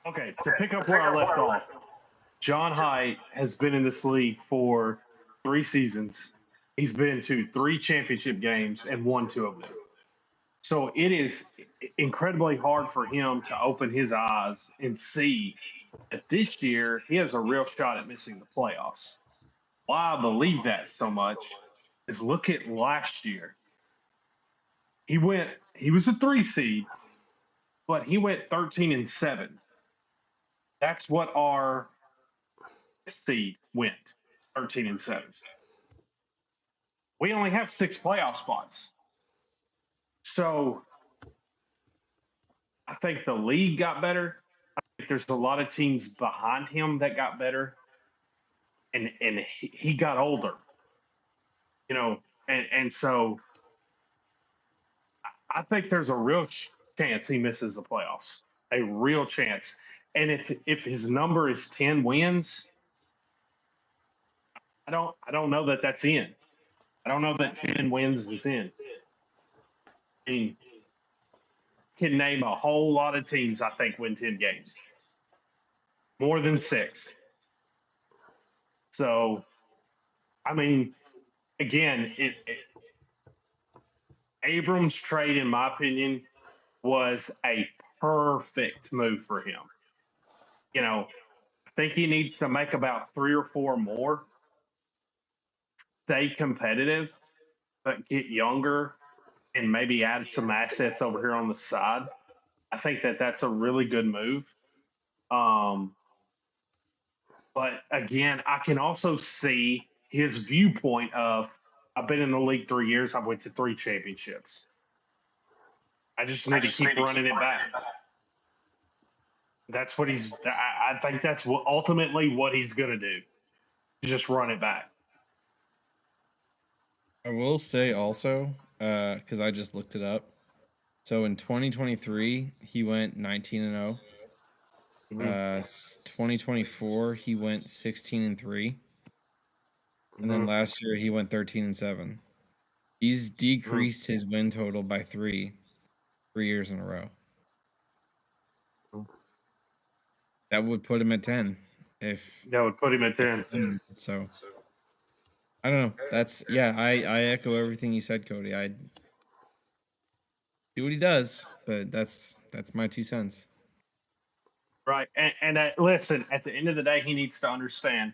Okay, to pick up where I left off, John Haidt has been in this league for 3 seasons. He's been to 3 championship games and won 2 of them. So it is incredibly hard for him to open his eyes and see that this year he has a real shot at missing the playoffs. Why I believe that so much is look at last year. He was a 3 seed, but he went 13-7. That's what our seed went, 13-7. We only have 6 playoff spots. So I think the league got better. I think there's a lot of teams behind him that got better. And he got older, and so I think there's a real chance he misses the playoffs, a real chance. And if his number is 10 wins, I don't know that that's in. I don't know that 10 wins is in. I mean, can name a whole lot of teams I think win 10 games, more than 6. So, I mean, again, Abrams' trade, in my opinion, was a perfect move for him. I think he needs to make about 3 or 4 more, stay competitive, but get younger and maybe add some assets over here on the side. I think that that's a really good move. Um, but again, I can also see his viewpoint of I've been in the league 3 years. I've went to 3 championships. I just need to keep running it back. That's what I think that's ultimately what he's going to do. Just run it back. I will say also, because I just looked it up. So in 2023, he went 19-0. 2024, he went 16-3. And then last year, he went 13-7. He's decreased his win total by 3 years in a row. That would put him at 10. That would put him at 10. So I don't know. I echo everything you said, Cody. I do what he does, but that's my 2 cents. Right. And listen, at the end of the day, he needs to understand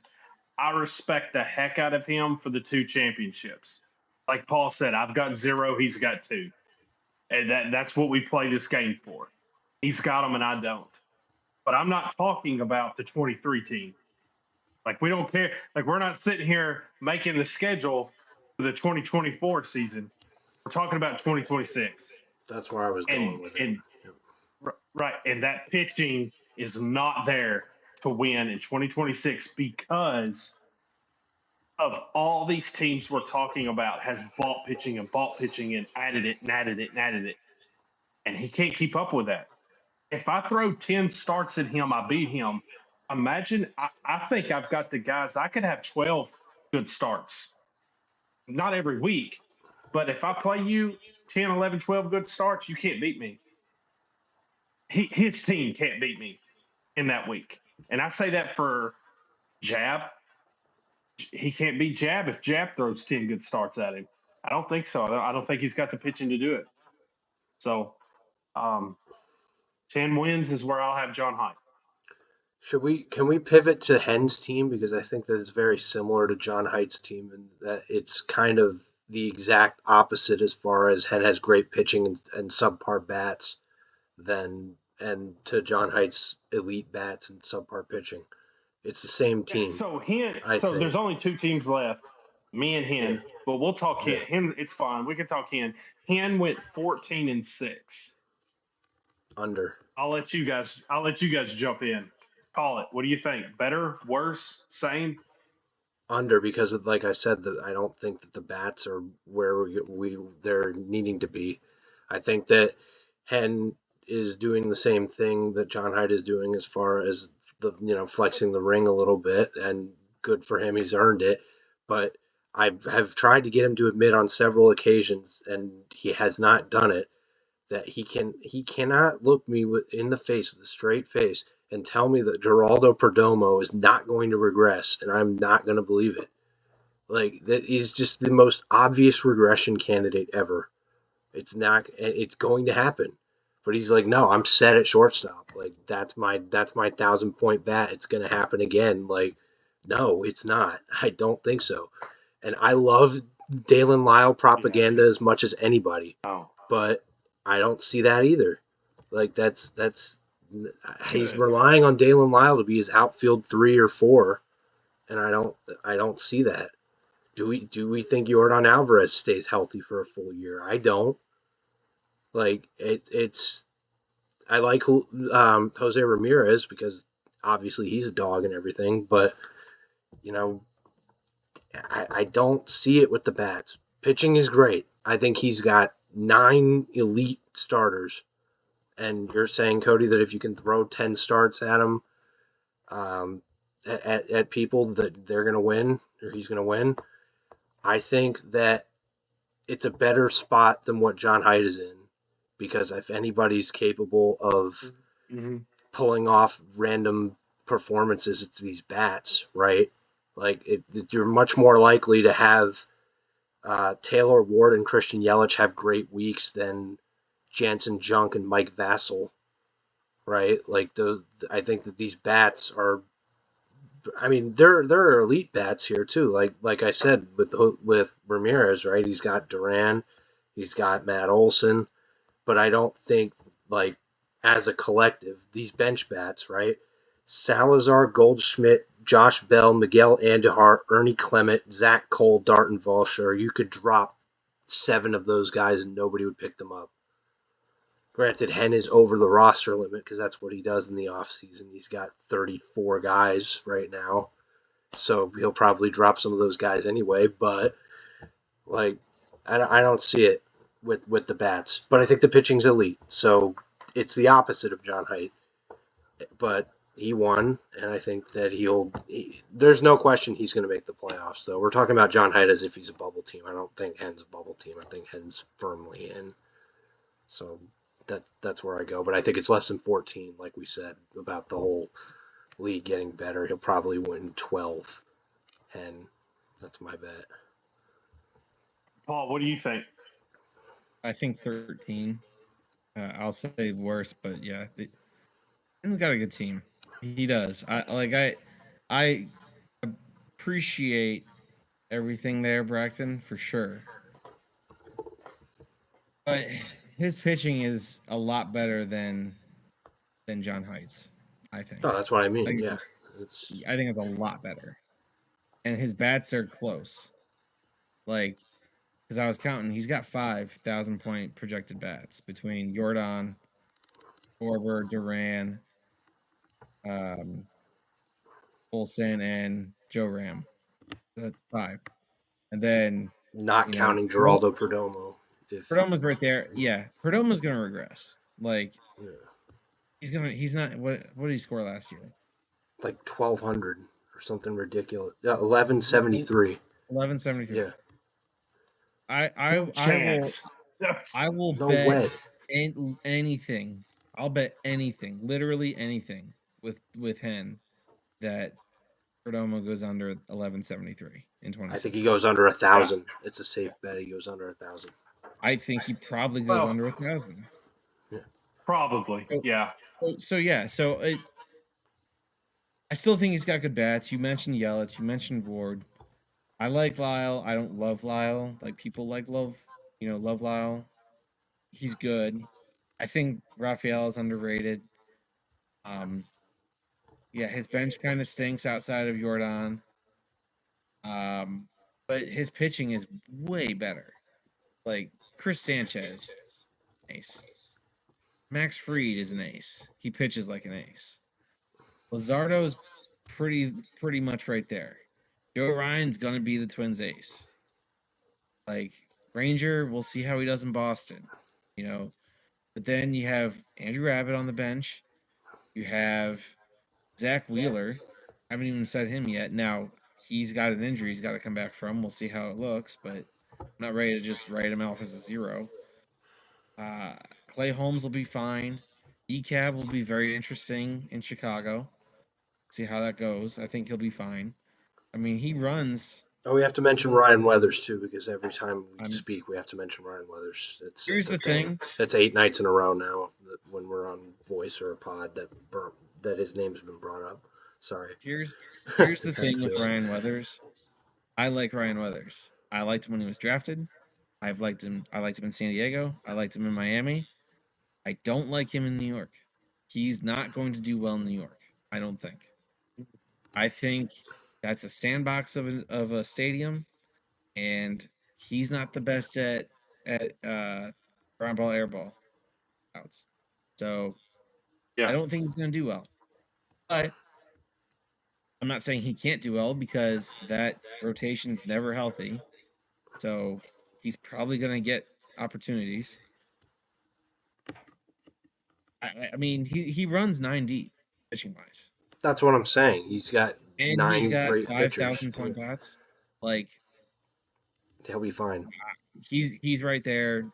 I respect the heck out of him for the 2 championships. Like Paul said, I've got 0, he's got 2. And that's what we play this game for. He's got them and I don't. But I'm not talking about the 23 team. Like, we don't care. Like, we're not sitting here making the schedule for the 2024 season. We're talking about 2026. That's where I was going with it. Right. And that pitching is not there to win in 2026 because of all these teams we're talking about has bought pitching and added it and added it and added it. And he can't keep up with that. If I throw 10 starts at him, I beat him. Imagine, I think I've got the guys, I could have 12 good starts. Not every week, but if I play you 10, 11, 12 good starts, you can't beat me. His team can't beat me in that week. And I say that for Jab. He can't beat Jab if Jab throws 10 good starts at him. I don't think so. I don't think he's got the pitching to do it. So 10 wins is where I'll have John Haidt. Can we pivot to Hen's team, because I think that it's very similar to John Haidt's team, and that it's kind of the exact opposite as far as Hen has great pitching and subpar bats and to John Haidt's elite bats and subpar pitching. It's the same team. So there's only 2 teams left, me and Hen. Yeah. But we'll talk Hen. Hen, it's fine. We can talk Hen. Hen went 14-6. Under. I'll let you guys jump in. Call it. What do you think? Better, worse, same? Under, because of, like I said, that I don't think that the bats are where they're needing to be. I think that Hen is doing the same thing that John Haidt is doing as far as the flexing the ring a little bit, and good for him, he's earned it. But I have tried to get him to admit on several occasions, and he has not done it, that he cannot look me in the face with a straight face and tell me that Geraldo Perdomo is not going to regress, and I'm not going to believe it. Like, that is just the most obvious regression candidate ever. It's not. It's going to happen. But he's like, no, I'm set at shortstop. Like, that's my 1,000-point bat. It's going to happen again. Like, no, it's not. I don't think so. And I love Dalen Lyle propaganda as much as anybody. Oh. But I don't see that either. Like, he's relying on Dalen Lyle to be his outfield 3 or 4, and I don't see that. Do we think Yordan Alvarez stays healthy for a full year? I don't. Like, it's I like Jose Ramirez because obviously he's a dog and everything, but you know, I don't see it with the bats. Pitching is great. I think he's got 9 elite starters, and you're saying, Cody, that if you can throw 10 starts at him, at people, that they're going to win, or he's going to win. I think that it's a better spot than what John Haidt is in, because if anybody's capable of pulling off random performances, it's these bats, right? Like, you're much more likely to have Taylor Ward and Christian Yelich have great weeks than Jansen Junk and Mike Vassell, right? Like, I think that these bats are. I mean, there are elite bats here too. Like I said with Ramirez, right? He's got Duran, he's got Matt Olson, but I don't think, like, as a collective, these bench bats, right? Salazar, Goldschmidt, Josh Bell, Miguel Andujar, Ernie Clement, Zach Cole, Darton Volsher. You could drop 7 of those guys and nobody would pick them up. Granted, Hen is over the roster limit because that's what he does in the offseason. He's got 34 guys right now, so he'll probably drop some of those guys anyway. But, like, I don't see it with the bats. But I think the pitching's elite, so it's the opposite of John Haidt. But he won, and I think that there's no question he's going to make the playoffs, though. We're talking about John Haidt as if he's a bubble team. I don't think Hen's a bubble team. I think Hen's firmly in. So that's where I go. But I think it's less than 14, like we said, about the whole league getting better. He'll probably win 12, and that's my bet. Paul, what do you think? I think 13. I'll say worse, but yeah, he's got a good team. He does. I appreciate everything there, Braxton, for sure. But his pitching is a lot better than John Haidt's, I think. Oh, that's what I mean. I think it's a lot better. And his bats are close. Like, because I was counting, he's got 5,000-point projected bats between Yordan, Korver, Duran, Olson, and Joe Ram. So that's 5. And then not counting Geraldo Perdomo. Perdomo's right there. Yeah, Perdomo's gonna regress. Like, he's not. What did he score last year? Like 1,200 or something ridiculous. 1173. 1173. Yeah. I will bet anything. I'll bet anything, literally anything, with Hen, that Perdomo goes under 1173 in 26. I think he goes under 1,000. It's a safe bet. He goes under 1,000. I think he probably goes under 1,000. Yeah. Probably, yeah. So I still think he's got good bats. You mentioned Yelich. You mentioned Ward. I like Lyle. I don't love Lyle. Like, people love Lyle. He's good. I think Raphael is underrated. Yeah, his bench kind of stinks outside of Yordan. But his pitching is way better. Like, Chris Sanchez, ace. Max Fried is an ace. He pitches like an ace. Luzardo's pretty much right there. Joe Ryan's gonna be the Twins' ace. Like, Ranger, we'll see how he does in Boston, But then you have Andrew Abbott on the bench. You have Zach Wheeler. I haven't even said him yet. Now, he's got an injury he's got to come back from. We'll see how it looks, but I'm not ready to just write him off as a 0. Clay Holmes will be fine. ECAB will be very interesting in Chicago. See how that goes. I think he'll be fine. I mean, he runs. Oh, we have to mention Ryan Weathers too, because every time we I'm- speak, we have to mention Ryan Weathers. Here's It's a the thing. That's 8 nights in a row now when we're on voice or a pod that his name's been brought up. Sorry. Here's the Had to thing with do it. Ryan Weathers. I like Ryan Weathers. I liked him when he was drafted. I've liked him. I liked him in San Diego. I liked him in Miami. I don't like him in New York. He's not going to do well in New York. I don't think. I think that's a sandbox of a stadium, and he's not the best at ground ball, air ball outs. So Yeah. I don't think he's going to do well. But I'm not saying he can't do well because that rotation's never healthy. So he's probably going to get opportunities. I mean, he runs 9 deep pitching wise, That's what I'm saying. He's got and he's 9 got great 5,000 pitchers. point bats. Like He'll be fine. he's right there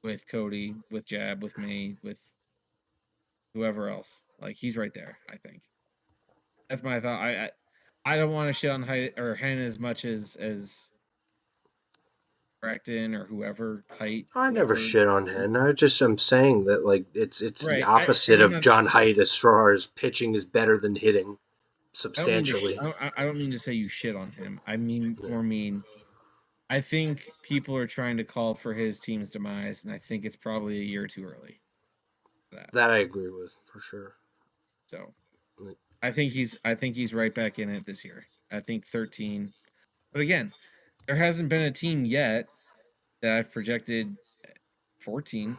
with Cody, with Jab, with me, with whoever else. Like he's right there. I think that's my thought. I don't want to shit on Height or Hen as much as Braxton or whoever Height. I never whoever shit on is. him. I'm saying that like it's the Right. opposite I'm of not- John Height as far as pitching is better than hitting I don't mean to. substantially. I don't mean to say you shit on him. I mean Yeah. more mean. I think people are trying to call for his team's demise, and I think it's probably a year too early for that. That I agree with for sure. So Like- I think he's right back in it this year. I think 13. But again, there hasn't been a team yet that I've projected 14.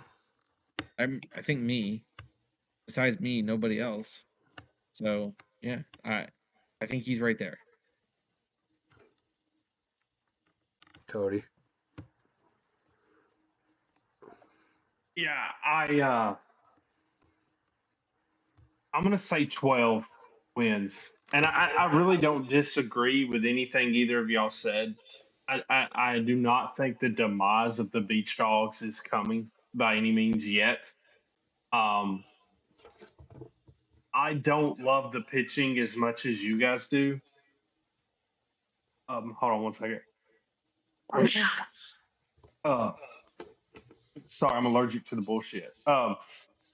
I think me. Besides me, nobody else. So yeah, I think he's right there. Cody. Yeah, I'm gonna say 12 wins, and I really don't disagree with anything either of y'all said. I do not think the demise of the Beach Dogs is coming by any means yet. Um, I don't love the pitching as much as you guys do. Hold on one second. Sorry, I'm allergic to the bullshit. I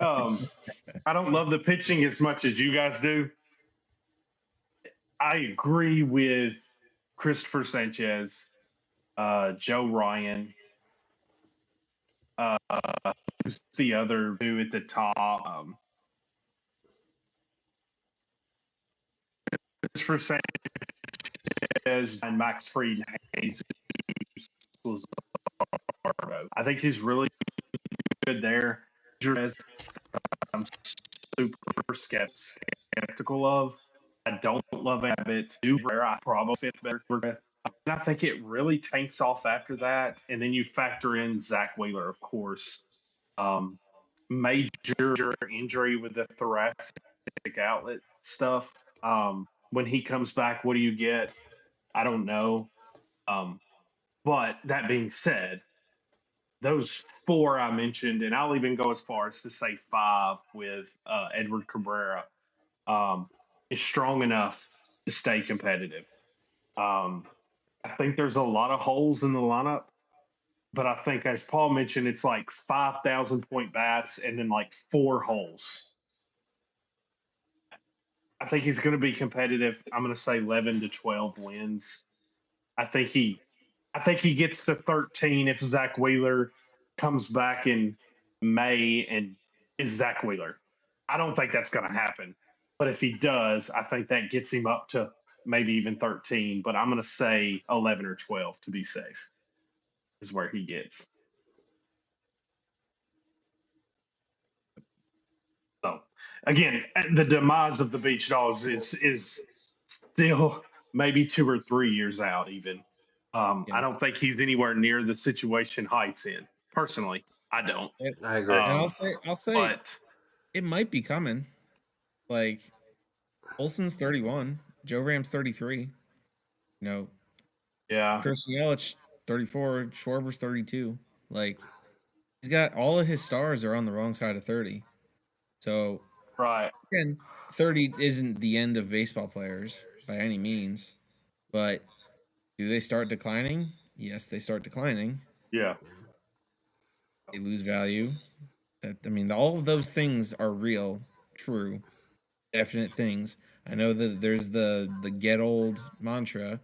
don't love the pitching as much as you guys do. I agree with Christopher Sanchez, Joe Ryan, who's the other two at the top. Christopher Sanchez and Max Fried and Jesus Luzardo. I think he's really good there. I'm super skeptical of. I don't love Abbott. I probably fifth better. And I think it really tanks off after that. And then you factor in Zach Wheeler, of course. Major injury with the thoracic outlet stuff. When he comes back, what do you get? I don't know. But that being said, those four I mentioned, and I'll even go as far as to say five with Edward Cabrera, is strong enough to stay competitive. I think there's a lot of holes in the lineup, but I think, as Paul mentioned, it's like 5,000 point bats and then like 4 holes. I think he's going to be competitive. I'm going to say 11 to 12 wins. I think he gets to 13 if Zach Wheeler comes back in May and is Zach Wheeler. I don't think that's going to happen, but if he does, I think that gets him up to maybe even 13. But I'm going to say 11 or 12 to be safe is where he gets. So again, the demise of the Beach Dogs is still maybe 2 or 3 years out. Even I don't think he's anywhere near the situation Height's in. Personally, I don't. I agree. And I'll say But it might be coming. Like Olson's 31, Joe Ram's 33. You know, yeah, Chris Yelich 34, Schwarber's 32. Like He's got all of his stars are on the wrong side of 30. So Right. again, 30 isn't the end of baseball players by any means, but do they start declining? Yes, they start declining. Yeah. They lose value. All of those things are real, true, definite things. I know that there's the get old mantra,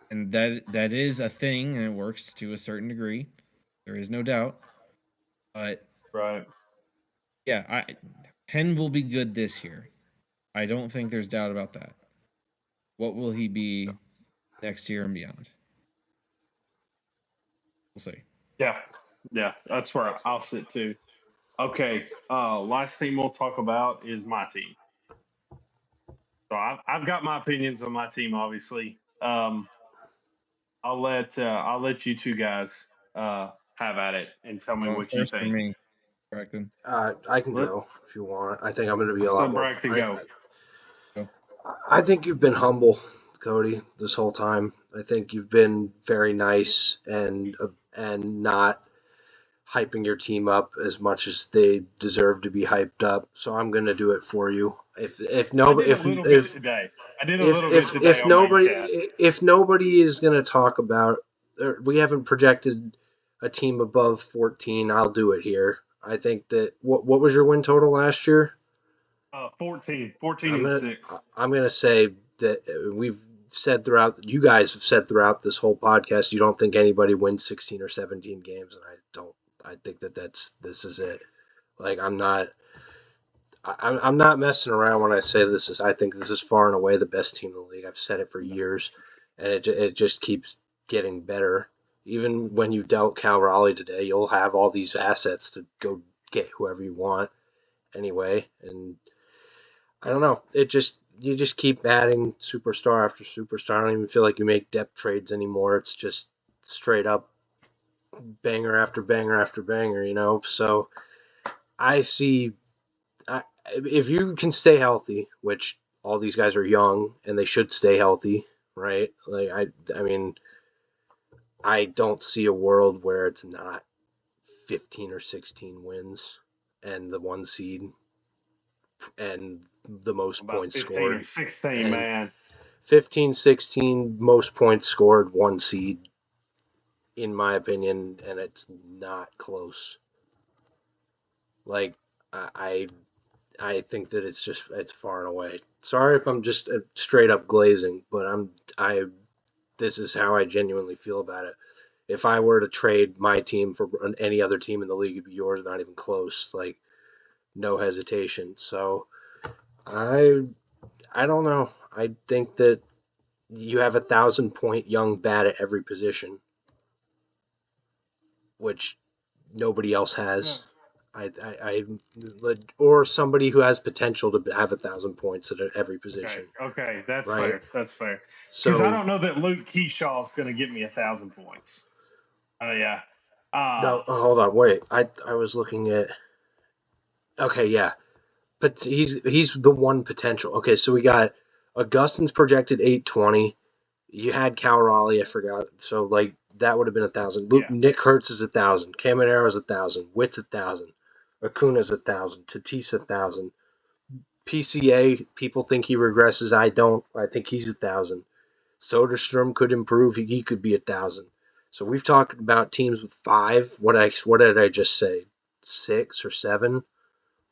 and that is a thing, and it works to a certain degree. There is no doubt. But Right. yeah, Penn will be good this year. I don't think there's doubt about that. What will he be next year and beyond? We'll see. Yeah. Yeah. That's where I'll sit too. Okay. Last team we'll talk about is my team. So I've got my opinions on my team, obviously. I'll let you two guys have at it and tell me what you First for think. me, Bracton. I can Let- go if you want. I think I'm going to be a Let's lot let more. Bragton go. I think you've been humble, Cody, this whole time. I think you've been very nice and not hyping your team up as much as they deserve to be hyped up. So I'm going to do it for you. If I no did a little bit today. I did a little bit today on main chat. if nobody is going to talk about, or we haven't projected a team above 14, I'll do it here. I think that what was your win total last year? 14 I'm and gonna 6. I'm gonna say that you guys have said throughout this whole podcast you don't think anybody wins 16 or 17 games, and I think this is it. Like I'm not messing around when I say I think this is far and away the best team in the league. I've said it for years, and it just keeps getting better. Even when you dealt Cal Raleigh today, you'll have all these assets to go get whoever you want anyway, and I don't know. You just keep adding superstar after superstar. I don't even feel like you make depth trades anymore. It's just straight up banger after banger after banger, So I see if you can stay healthy, which all these guys are young and they should stay healthy, right? Like I mean, I don't see a world where it's not 15 or 16 wins and the 1 seed and the most About points 15 or scored 16, and man. 15, 16 most points scored, 1 seed, in my opinion, and it's not close. Like I I think that it's far and away. Sorry if I'm just straight up glazing, but this is how I genuinely feel about it. If I were to trade my team for any other team in the league, it'd be yours, not even close. Like no hesitation. So I I don't know. I think that you have 1,000-point young bat at every position, which nobody else has. Or somebody who has potential to have 1,000 points at every position. Okay, that's right? fair. That's fair. Because So I don't know that Luke Keyshaw is going to get me 1,000 points. Oh yeah. no, hold on, wait. I was looking at. Okay, yeah, but he's the one potential. Okay, so we got Augustin's projected 820. You had Cal Raleigh, I forgot. So like that would have been 1,000. Yeah. Nick Hertz is 1,000. Camaro's 1,000. Witt's 1,000. Acuna's 1,000. Tatis 1,000. PCA, people think he regresses. I don't. I think he's 1,000. Soderstrom could improve. He could be 1,000. So we've talked about teams with 5. What did I just say? 6 or 7?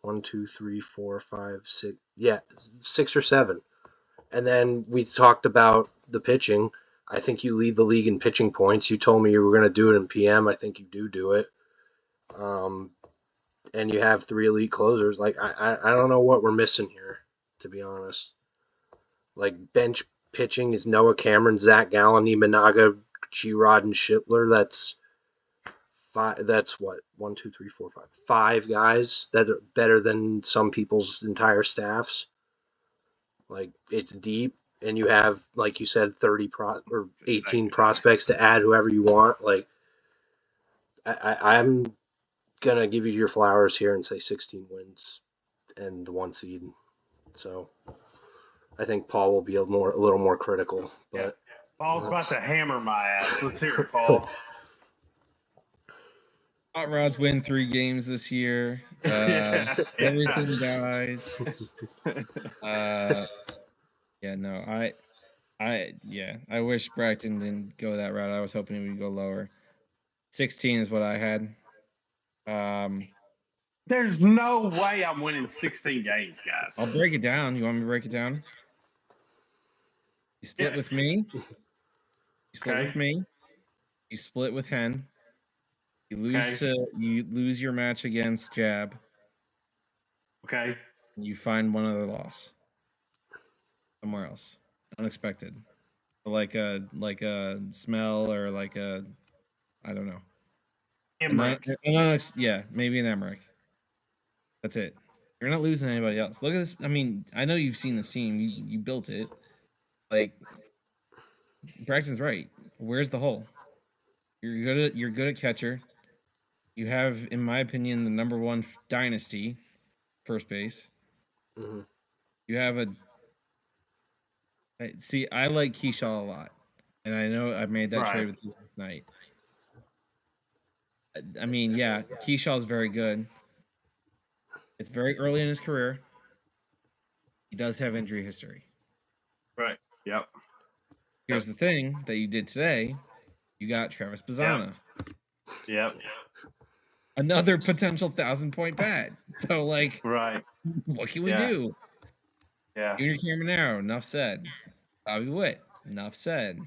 1, 2, 3, 4, 5, 6. Yeah, 6 or 7. And then we talked about the pitching. I think you lead the league in pitching points. You told me you were going to do it in PM. I think you do it. And you have 3 elite closers. Like I don't know what we're missing here, to be honest. Like bench pitching is Noah Cameron, Zach Gallen, Imanaga, G-Rod, and Schittler. That's 5. That's what 1, 2, 3, 4, 5. 5 guys that are better than some people's entire staffs. Like it's deep, and you have, like you said, 30 or 18 prospects to add whoever you want. Like I'm gonna give you your flowers here and say 16 wins and the 1 seed. So I think Paul will be a little more critical. But yeah. Paul's about to hammer my ass. Let's hear it, Paul. Hot Rods win 3 games this year. Yeah. Everything dies. Yeah, no, I wish Bragton didn't go that route. I was hoping he would go lower. 16 is what I had. There's no way I'm winning 16 games, guys. I'll break it down. You want me to break it down? You split with Yes. me. You split Okay. with me. You split with Hen. You lose Okay. you lose your match against Jab. Okay. And you find one other loss somewhere else, unexpected, like a smell or like a I don't know. Emmerich. Yeah, maybe an Emmerich. That's it. You're not losing anybody else. Look at this. I mean, I know you've seen this team. You built it. Like Braxton's right. Where's the hole? You're good at catcher. You have, in my opinion, the number one dynasty first base. Mm-hmm. You have see. I like Keyshaw a lot, and I know I made that Right. trade with you last night. I mean, yeah, Keyshaw's very good. It's very early in his career. He does have injury history. Right. Yep. Here's the thing that you did today. You got Travis Bazzana. Yep. Another potential 1,000-point bat. So, like, Right. what can we Yeah. do? Yeah. Junior Caminero, enough said. Bobby Witt, enough said.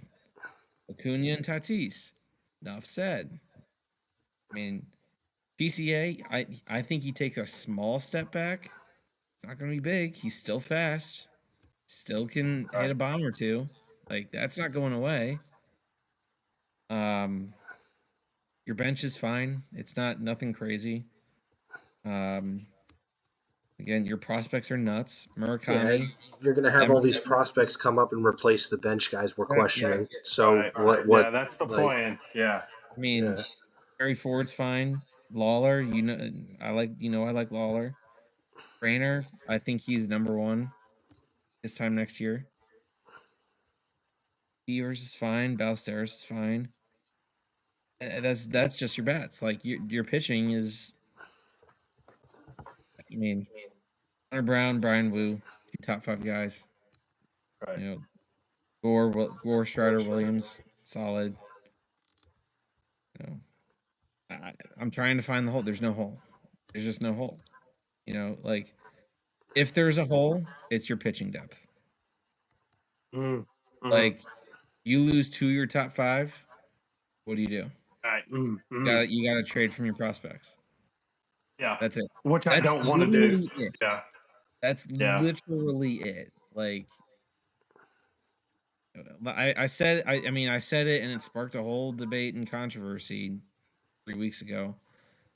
Acuna and Tatis, enough said. I mean, PCA, I think he takes a small step back. It's not going to be big. He's still fast. Still can hit a bomb or two. Like, that's not going away. Your bench is fine. It's nothing crazy. Again, your prospects are nuts. Murakami. Yeah, you're going to have all these prospects come up and replace the bench guys we're questioning. Yeah. So Right. what? Yeah, that's the plan. Yeah. I mean, Harry Ford's fine. Lawler, I like Lawler. Rainer, I think he's number one this time next year. Beavers is fine. Ballesteros is fine. That's just your bats. Like your pitching is. I mean, Hunter Brown, Brian Wu, 2 top 5 guys. Right. You know, Gore, Strider, Williams, solid. You know, I'm trying to find the hole. There's no hole. There's just no hole. You know, like if there's a hole, it's your pitching depth. Mm-hmm. Like you lose 2 of your top 5, what do you do? Right. You gotta trade from your prospects. Yeah. That's it. Which I don't want to do. It. Yeah. That's literally it. Like I said it and it sparked a whole debate and controversy 3 weeks ago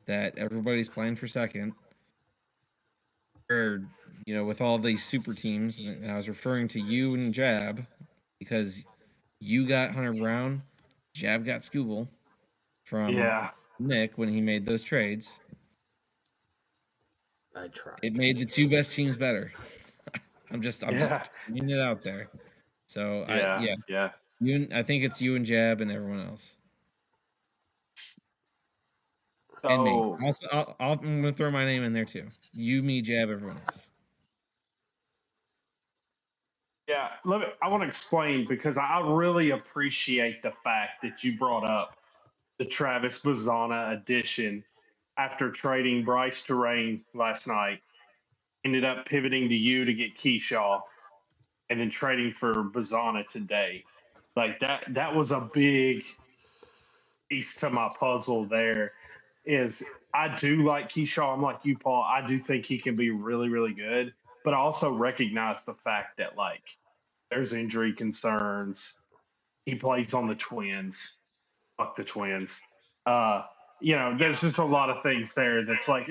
that everybody's playing for second. Or, you know, with all these super teams, and I was referring to you and Jab because you got Hunter Brown, Jab got Scooble from Nick when he made those trades. I tried. It made the 2 best teams better. I'm just putting it out there. So I think it's you and Jab and everyone else. So, and me. I'm gonna throw my name in there too. You, me, Jab, everyone else. Yeah, I want to explain because I really appreciate the fact that you brought up the Travis Bazzana addition after trading Bryce Terrain last night. Ended up pivoting to you to get Keyshaw and then trading for Bazzana today. Like that was a big piece to my puzzle there. Is I do like Keyshaw. I'm like you, Paul. I do think he can be really, really good. But I also recognize the fact that like there's injury concerns. He plays on the Twins. Fuck the Twins. You know, there's just a lot of things there that's like,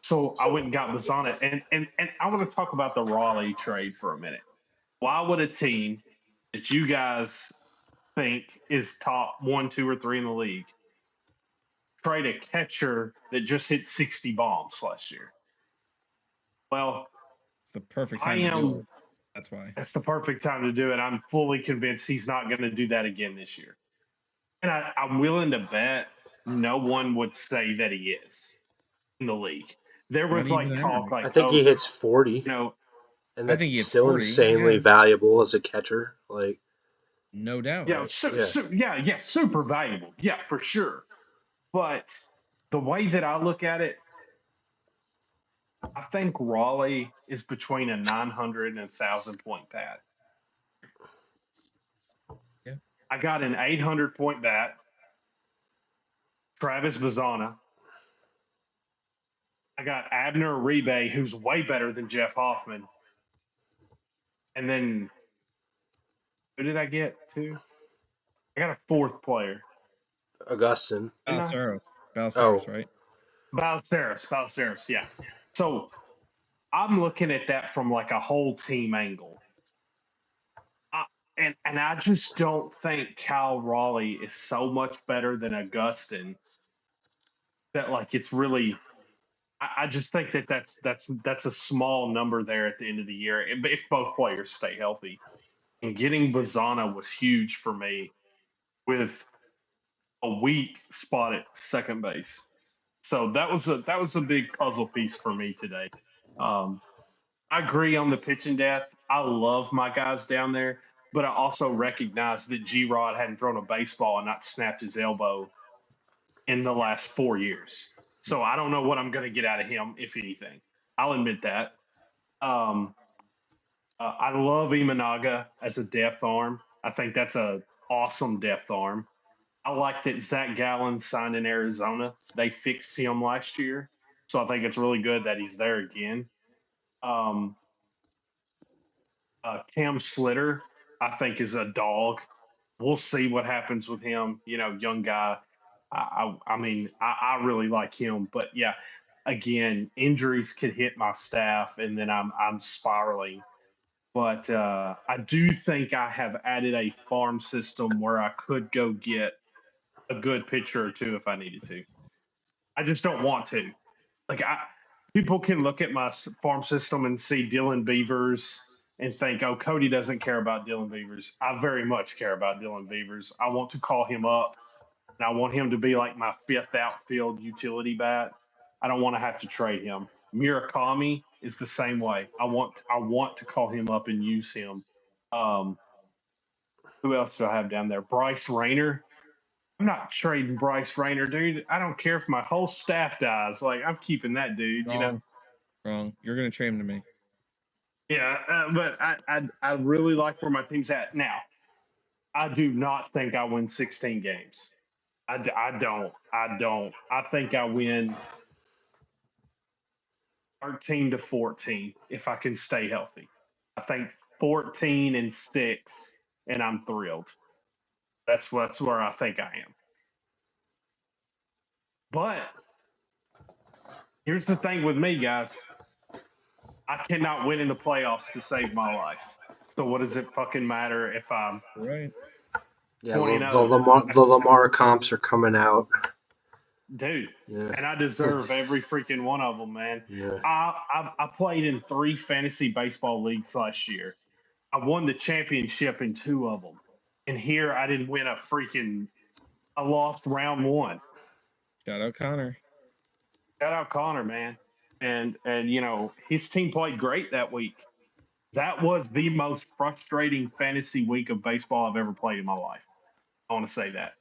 So I went and got Bazzana. And I want to talk about the Raleigh trade for a minute. Why would a team that you guys think is top 1, 2, or 3 in the league trade a catcher that just hit 60 bombs last year? Well, it's the perfect time to do it. That's why. It's the perfect time to do it. I'm fully convinced he's not going to do that again this year. And I'm willing to bet no one would say that he is in the league. There was Not even like there. talk like, I think he hits 40, and and I that's think he hits still 40, insanely yeah. valuable as a catcher. Like, no doubt. super valuable. Yeah, for sure. But the way that I look at it, I think Raleigh is between a 900 and 1,000 point bat. Yeah. I got an 800 point bat, Travis Bazzana. I got Abner Uribe, who's way better than Jeff Hoffman. And then who did I get to? I got a fourth player. Augustin. Ballesteros, right? Ballesteros, yeah. So I'm looking at that from like a whole team angle. And I just don't think Cal Raleigh is so much better than Augustin that like it's really. I just think that that's a small number there at the end of the year if both players stay healthy. And getting Bazzana was huge for me with a weak spot at second base. So that was a big puzzle piece for me today. Um, I agree on the pitching depth. I love my guys down there, but I also recognize that G Rod hadn't thrown a baseball and not snapped his elbow in the last 4 years. So I don't know what I'm going to get out of him, if anything. I'll admit that. I love Imanaga as a depth arm. I think that's a awesome depth arm. I like that Zach Gallen signed in Arizona. They fixed him last year, so I think it's really good that he's there again. Um, Cam Schlitter, I think, is a dog. We'll see what happens with him. Young guy. I mean, I really like him, but yeah, again, injuries could hit my staff, and then I'm spiraling. But I do think I have added a farm system where I could go get a good pitcher or two if I needed to. I just don't want to. Like people can look at my farm system and see Dylan Beavers and think, "Oh, Cody doesn't care about Dylan Beavers." I very much care about Dylan Beavers. I want to call him up, and I want him to be like my fifth outfield utility bat. I don't want to have to trade him. Murakami is the same way. I want to call him up and use him. Um, who else do I have down there? Bryce Rayner. I'm not trading Bryce Rayner, dude. I don't care if my whole staff dies. Like, I'm keeping that dude. Wrong. You're gonna trade him to me. Yeah, but I really like where my team's at now. I do not think I win 16 games. I don't. I think I win 13 to 14 if I can stay healthy. I think 14-6, and I'm thrilled. That's where I think I am. But here's the thing with me, guys. I cannot win in the playoffs to save my life. So what does it fucking matter if I'm right? Yeah, the Lamar comps are coming out, dude. Yeah. And I deserve every freaking one of them, man. Yeah. I played in 3 fantasy baseball leagues last year. I won the championship in 2 of them, and here I didn't win a freaking. I lost round 1. Shout out Connor. Shout out Connor, man. And his team played great that week. That was the most frustrating fantasy week of baseball I've ever played in my life. I want to say that.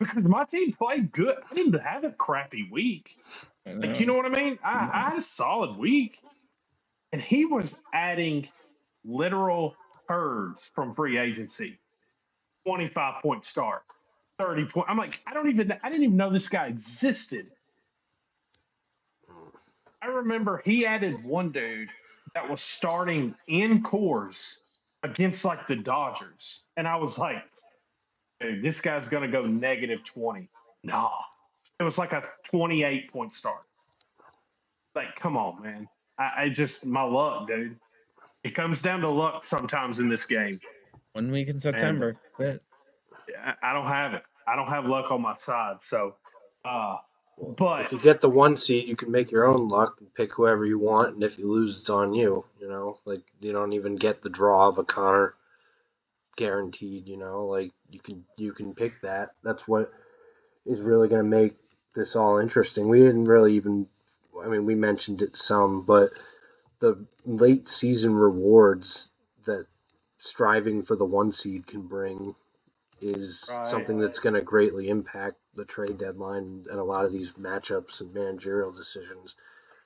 Because my team played good. I didn't have a crappy week. Like, you know what I mean? I had a solid week. And he was adding literal herds from free agency. 25-point start, 30 point. I'm like, I didn't even know this guy existed. I remember he added one dude that was starting in Coors against like the Dodgers. And I was like, dude, this guy's going to go -20. Nah, it was like a 28-point start. Like, come on, man. I just, my luck, dude. It comes down to luck sometimes in this game. 1 week in September. That's it. I don't have it. I don't have luck on my side. So, but if you get the 1 seed, you can make your own luck and pick whoever you want, and if you lose, it's on you. Like you don't even get the draw of a Connor guaranteed. Like you can pick that. That's what is really going to make this all interesting. We didn't really even, I mean, we mentioned it some, but the late season rewards that striving for the 1 seed can bring is Right. something that's going to greatly impact the trade deadline and a lot of these matchups and managerial decisions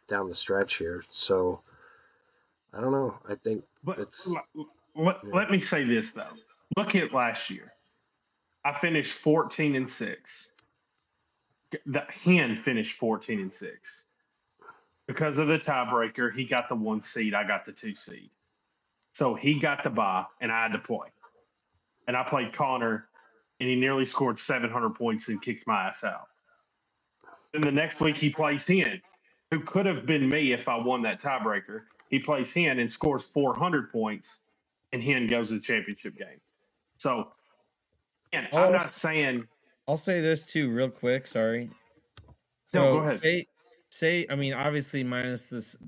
down the stretch here. So I don't know. I think But it's let me say this though. Look at last year. I finished 14-6. The Hen finished 14-6. Because of the tiebreaker, he got the 1 seed. I got the 2 seed. So he got the bye, and I had to play. And I played Connor, and he nearly scored 700 points and kicked my ass out. Then the next week he plays Hen, who could have been me if I won that tiebreaker. He plays Hen and scores 400 points, and Hen goes to the championship game. So, and I'm not saying. I'll say this too, real quick. Sorry. No, go So ahead. say I mean, obviously minus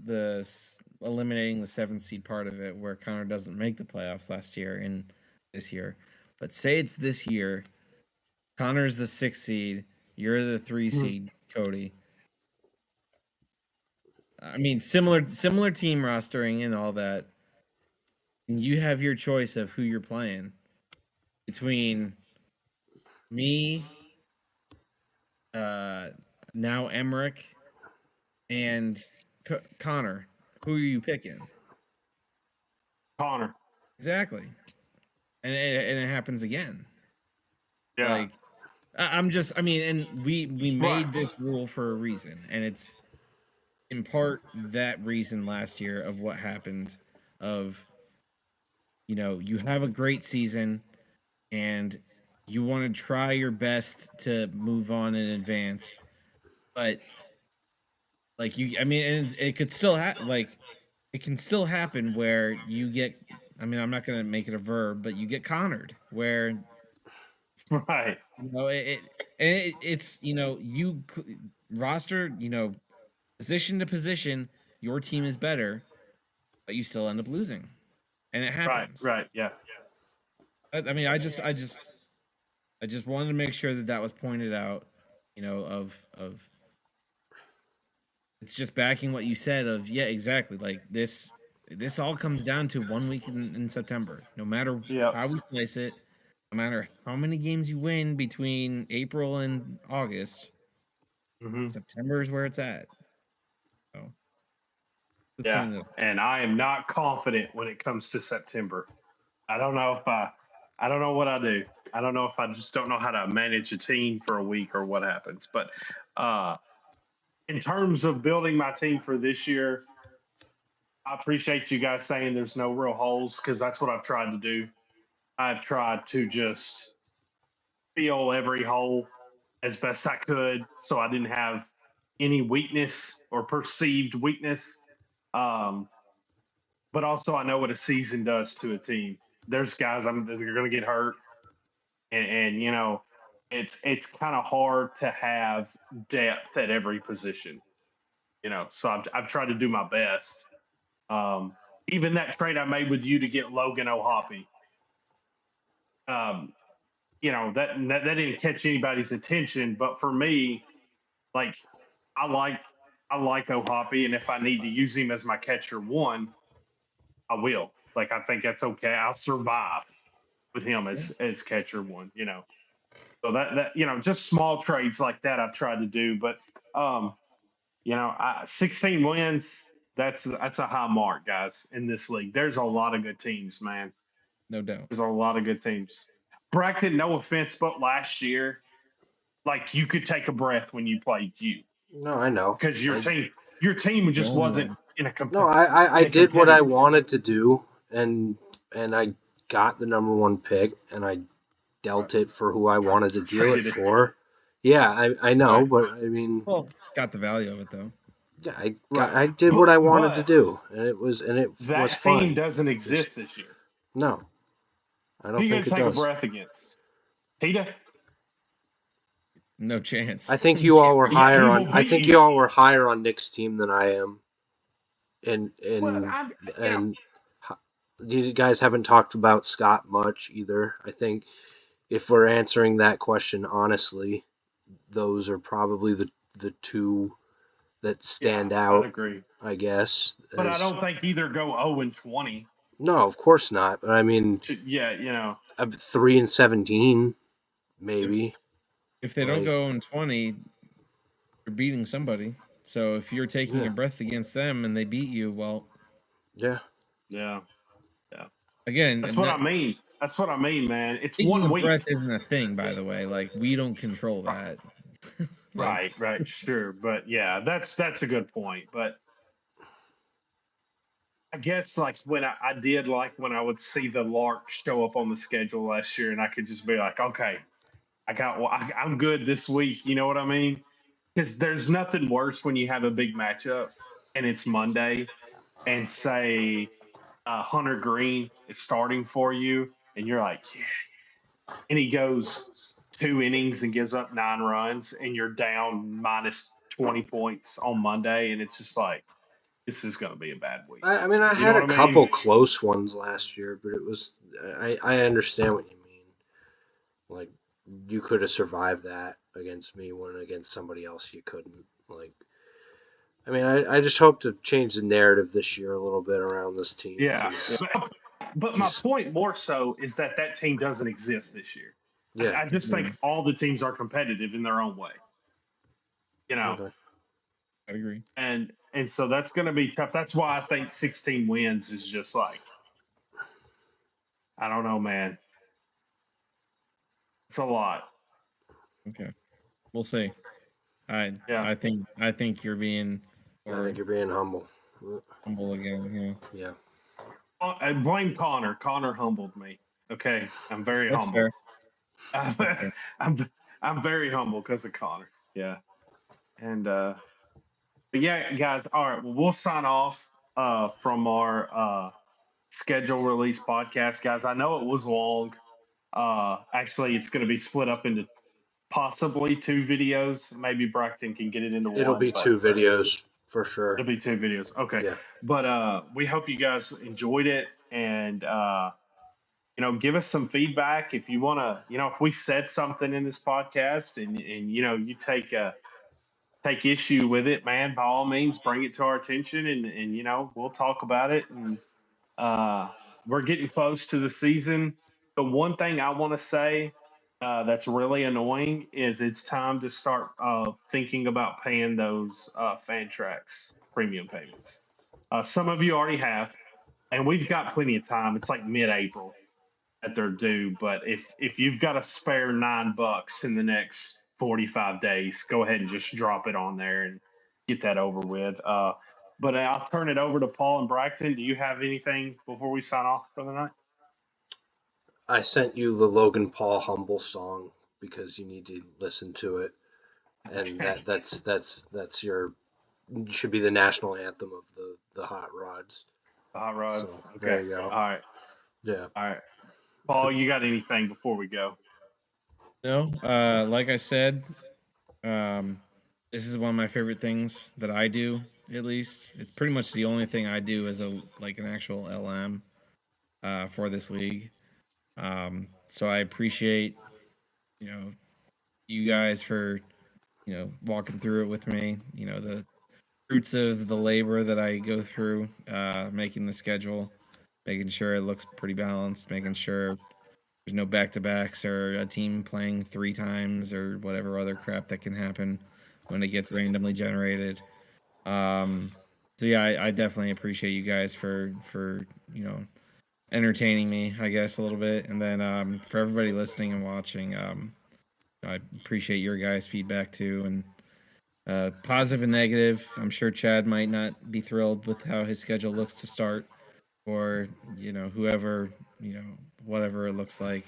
eliminating the 7 seed part of it, where Connor doesn't make the playoffs last year and this year, but say it's this year. Connor's the 6 seed. You're the 3 seed, Cody. I mean, similar team rostering and all that. And you have your choice of who you're playing between me, now Emmerich, and Connor. Who are you picking? Connor. Exactly, and it happens again. Yeah. Like I'm just, I mean, and we made this rule for a reason, and it's in part that reason last year of what happened. Of you have a great season, and you want to try your best to move on and advance, but like I mean, and it could still it can still happen where you get. I mean, I'm not going to make it a verb, but you get cornered where Right. it's you roster position to position, your team is better, but you still end up losing, and it happens. Right. Yeah. I mean, I just wanted to make sure that was pointed out. Of it's just backing what you said. Of yeah, exactly. Like this all comes down to 1 week in September. No matter how we slice it, no matter how many games you win between April and August, September is where it's at. So, Yeah. And I am not confident when it comes to September. I don't know if I don't know what I do. I don't know if I just don't know how to manage a team for a week or what happens. But in terms of building my team for this year, I appreciate you guys saying there's no real holes because that's what I've tried to do. I've tried to just fill every hole as best I could so I didn't have any weakness or perceived weakness. Um, but also, I know what a season does to a team. There's guys that are going to get hurt, and it's kind of hard to have depth at every position. So I've tried to do my best. Even that trade I made with you to get Logan O'Hoppe, um, that didn't catch anybody's attention, but for me, like I like I like O'Hoppe, and if I need to use him as my catcher one, I will. Like I think that's okay. I'll survive with him as catcher one. So that just small trades like that I've tried to do, but 16 wins. That's a high mark, guys, in this league. There's a lot of good teams, man. no doubt. There's a lot of good teams. Brackton, no offense, but last year, like you could take a breath when you played you. No, I know. Because your team just wasn't in a No, I did what I wanted to do, and I got the number 1 pick, and I dealt it for who I wanted to deal it for. Yeah, I know, but I mean, got the value of it though. Yeah, I did what I wanted to do, and it was that fine. Team doesn't exist this year. No, I don't Who you think gonna it take does. a breath against? Tita? No chance. I think you all were higher on. I think you all were higher on Nick's team than I am. And you guys haven't talked about Scott much either. I think if we're answering that question honestly, those are probably the two that stand I'd out, agree. I guess. But I don't think either go 0-20. No, of course not. But I mean, Yeah, 3-17, maybe. If they don't go 0-20, you're beating somebody. So if you're taking a breath against them and they beat you, well, yeah. Again, that's what I mean. That's what I mean, man. It's taking 1 a week. breath isn't a thing, by the way. Like, we don't control that. Right, sure. But yeah, that's a good point. But I guess like when I did like when I would see the Lark show up on the schedule last year, and I could just be like, okay, I'm good this week. You know what I mean? Because there's nothing worse when you have a big matchup and it's Monday, and say Hunter Green is starting for you, and you're like, yeah, and he goes 2 innings and gives up 9 runs, and you're down minus 20 points on Monday, and it's just like, this is going to be a bad week. I mean, I had a couple close ones last year, but it was. I understand what you mean. Like, you could have survived that against me when against somebody else you couldn't. Like, I mean, I just hope to change the narrative this year a little bit around this team. Yeah. But my point more so is that team doesn't exist this year. Yeah. I just think all the teams are competitive in their own way. You know. Okay. I agree. And so that's going to be tough. That's why I think 16 wins is just like, I don't know, man. It's a lot. Okay, we'll see. I think you're being. I think you're being humble. Humble again. Yeah. I blame Connor. Connor humbled me. Okay, I'm very humble. Fair. I'm very humble because of Connor. Yeah. And but yeah, guys. All right. Well, we'll sign off from our schedule release podcast, guys. I know it was long. Actually, it's going to be split up into possibly 2 videos. Maybe Braxton can get it into one. It'll be 2 videos for sure. It'll be 2 videos. Okay. Yeah. But we hope you guys enjoyed it, and give us some feedback if you want to. If we said something in this podcast and you take issue with it, man, by all means, bring it to our attention, and we'll talk about it. And we're getting close to the season. The one thing I want to say that's really annoying is it's time to start thinking about paying those Fantrax premium payments. Some of you already have, and we've got plenty of time. It's like mid-April that they're due. But if you've got a spare $9 in the next 45 days, go ahead and just drop it on there and get that over with. But I'll turn it over to Paul and Braxton. Do you have anything before we sign off for the night? I sent you the Logan Paul Humble song because you need to listen to it, and that's your should be the national anthem of the hot rods. The hot rods. So, okay. There you go. All right. Yeah. All right. Paul, you got anything before we go? No. Like I said, this is one of my favorite things that I do. At least it's pretty much the only thing I do as an actual LM for this league. So I appreciate you guys for walking through it with me. The fruits of the labor that I go through making the schedule, making sure it looks pretty balanced, making sure there's no back-to-backs or a team playing 3 times or whatever other crap that can happen when it gets randomly generated. So yeah, I definitely appreciate you guys for entertaining me, I guess, a little bit. And then for everybody listening and watching, I appreciate your guys' feedback too, and positive and negative. I'm sure Chad might not be thrilled with how his schedule looks to start, or whoever, whatever it looks like.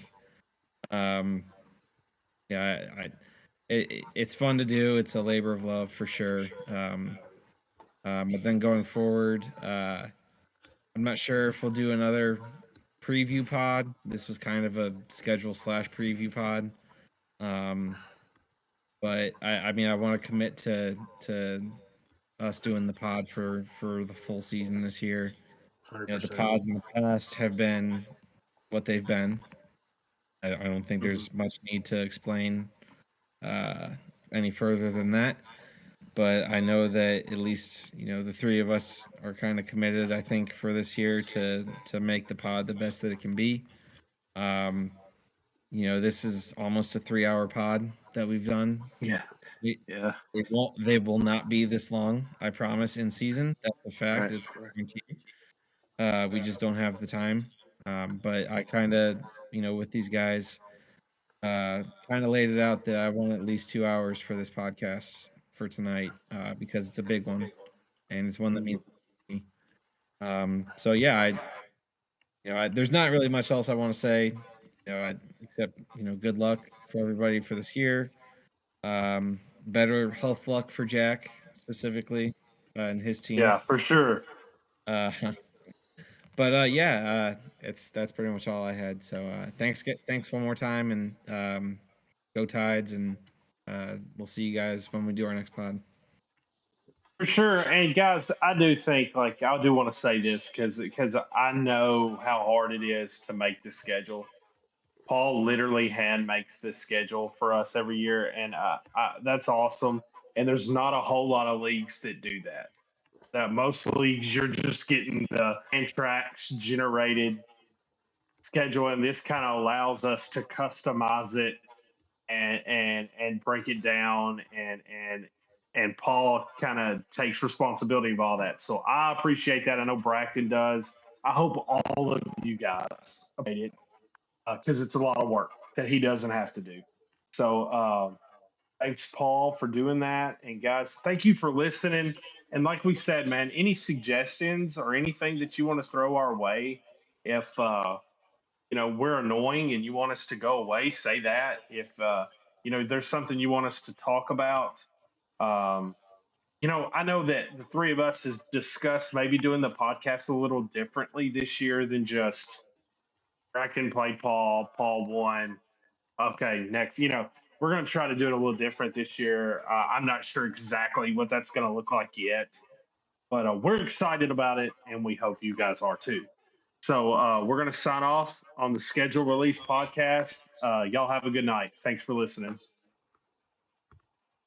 Yeah, it's fun to do. It's a labor of love for sure. But then going forward, I'm not sure if we'll do another preview pod. This was kind of a schedule / preview pod. But I mean, I want to commit to us doing the pod for the full season this year. 100%. The pods in the past have been what they've been. I don't think there's much need to explain any further than that. But I know that at least, the three of us are kind of committed, I think, for this year to make the pod the best that it can be. This is almost a 3-hour pod that we've done. Yeah. Yeah. They will not be this long, I promise, in season. That's a fact. Right. It's guaranteed. We just don't have the time. But I kind of, with these guys, kind of laid it out that I want at least 2 hours for this podcast for tonight, because it's a big one and it's one that means to me. So yeah, there's not really much else I want to say, except, good luck for everybody for this year. Better health luck for Jack specifically, and his team. Yeah, for sure. But that's pretty much all I had. So thanks one more time, and go Tides, and we'll see you guys when we do our next pod. For sure. And guys, I do think I do want to say this because I know how hard it is to make the schedule. Paul literally hand makes this schedule for us every year, and that's awesome. And there's not a whole lot of leagues that do that. Most leagues, you're just getting the Antrax generated schedule, and this kind of allows us to customize it and break it down, and Paul kind of takes responsibility of all that. So I appreciate that. I know Braxton does. I hope all of you guys appreciate it, because it's a lot of work that he doesn't have to do. So thanks, Paul, for doing that. And guys, thank you for listening. And like we said, man, any suggestions or anything that you want to throw our way, if we're annoying and you want us to go away, say that. If there's something you want us to talk about, I know that the three of us has discussed maybe doing the podcast a little differently this year than just Braxton played Paul won. Okay, next, we're going to try to do it a little different this year. I'm not sure exactly what that's going to look like yet, but we're excited about it, and we hope you guys are too. So we're going to sign off on the Schedule Release podcast. Y'all have a good night. Thanks for listening.